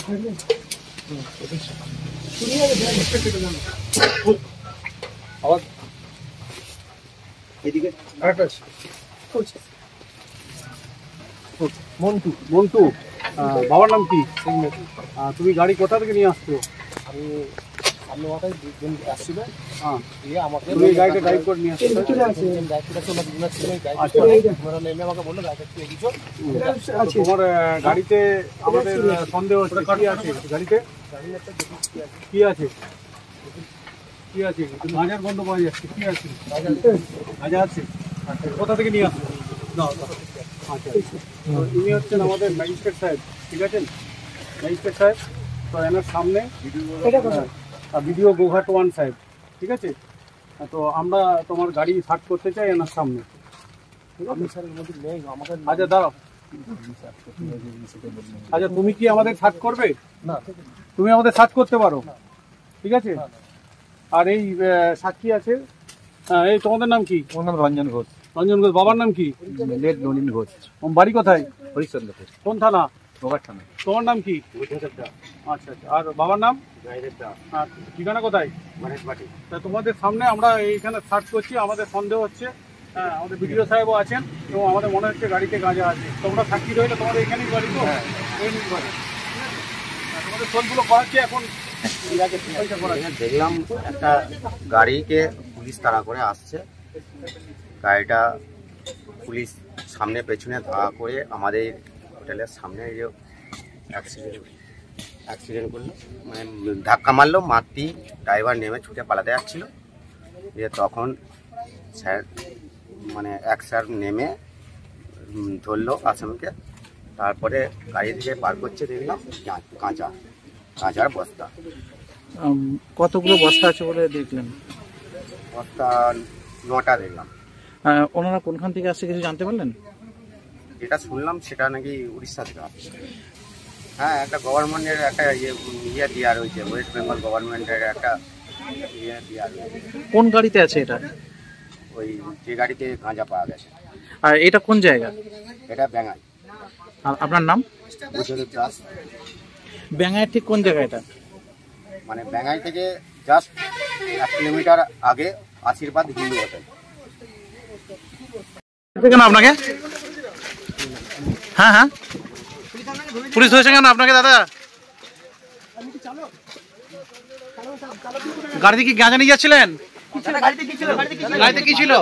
মন্টু, মন্টু বাবার নাম কি? তুমি গাড়ি কোথা থেকে নিয়ে আসছো? আমি সামনে মাথায় দুজন আসছিল, আমাকে গাড়িটা ড্রাইভ করে নিয়ে আসছো? আমাকে বললো তোমার গাড়িতে আমাদের সন্দেহ হচ্ছে, কি আছে গাড়িতে? কি আছে? কি আছে? গাঁজার গন্ধ পাওয়া যাচ্ছে। কি আছে? গাঁজা আছে। আচ্ছা, কোথা থেকে নিয়ে আসছো? আচ্ছা, ইনি হচ্ছেন আমাদের ম্যাজিস্ট্রেট সাহেব, ঠিক আছেন? ম্যাজিস্ট্রেট সাহেব, তো এনার সামনে ভিডিও গোঘাট 1 সাহেব, ঠিক আছে? তো আমরা তোমার গাড়ি সার্চ করতে চাই এনার সামনে। আচ্ছা দাঁড়াও, আচ্ছা তুমি কি আমাদের সার্চ করবে? না, তুমি আমাদের সার্চ করতে পারো, ঠিক আছে? আর এই সাক্ষী আছে, এই তোমাদের নাম কি? ওর নাম রঞ্জন ঘোষ। রঞ্জন ঘোষ। বাবার নাম কি? লেট নলিন ঘোষ। বাড়ি কোথায়? হরিশ্চন্দ্রপুর। কোন থানা? গোঘাট থানা। তোমার নাম কি? আচ্ছা আচ্ছা। আর বাবার নাম? ঠিকানা কোথায়? তা তোমাদের সামনে আমরা এইখানে সার্চ করছি, আমাদের সন্দেহ হচ্ছে। হ্যাঁ, আমাদের বিডিও সাহেবও আছেন এবং আমাদের মনে হচ্ছে গাড়িতে গাঁজা আছে। তোমরা সাক্ষী রইলে, তোমাদের এখানেই বাড়ি তো? তোমাদের ফোনগুলো করাচ্ছি এখন। দেখলাম একটা গাড়িকে পুলিশ তাড়া করে আসছে, গাড়িটা পুলিশ সামনে পেছনে ধাওয়া করে আমাদের হোটেলের সামনে যে অ্যাক্সিডেন্ট করলো, মানে ধাক্কা মারলো, মারতি ড্রাইভার নেমে ছুটে পালাতে যাচ্ছিল। দিয়ে তখন স্যার মানে এক স্যার নেমে ধরলো আসামিকে। তারপরে গাড়ি থেকে বার করছে, দেখলাম কাঁচার বস্তা। কতগুলো বস্তা আছে বলে দেখলেন? বস্তা 9টা দেখলাম। ওনারা কোনখান থেকে আসছে কিছু জানতে পারলেন? যেটা শুনলাম সেটা নাকি উড়িষ্যা থেকে আসছে। হ্যাঁ, একটা গভর্নমেন্টের একটা ইয়ে দেওয়া রয়েছে, ওয়েস্ট বেঙ্গল গভর্নমেন্টের একটা ইয়ে দেওয়া রয়েছে। কোন গাড়িতে আছে এটা? ওই যে গাড়িতে গাঁজা পাওয়া গেছে। আর এটা কোন জায়গা? এটা ব্যাঙাই। আর আপনার নাম? বুঝলুর দাস। ব্যাঙাইয়ের ঠিক কোন জায়গা এটা? মানে ব্যাঙাই থেকে জাস্ট 1 কিলোমিটার আগে আশীর্বাদ হিন্দু হোটেল। কেন আপনাকে? হ্যাঁ হ্যাঁ, পুলিশ ধরেছে কেন আপনাকে দাদা? গাড়িতে কি গাঁজা নিয়ে যাচ্ছিলেন? গাড়িতে কি ছিল?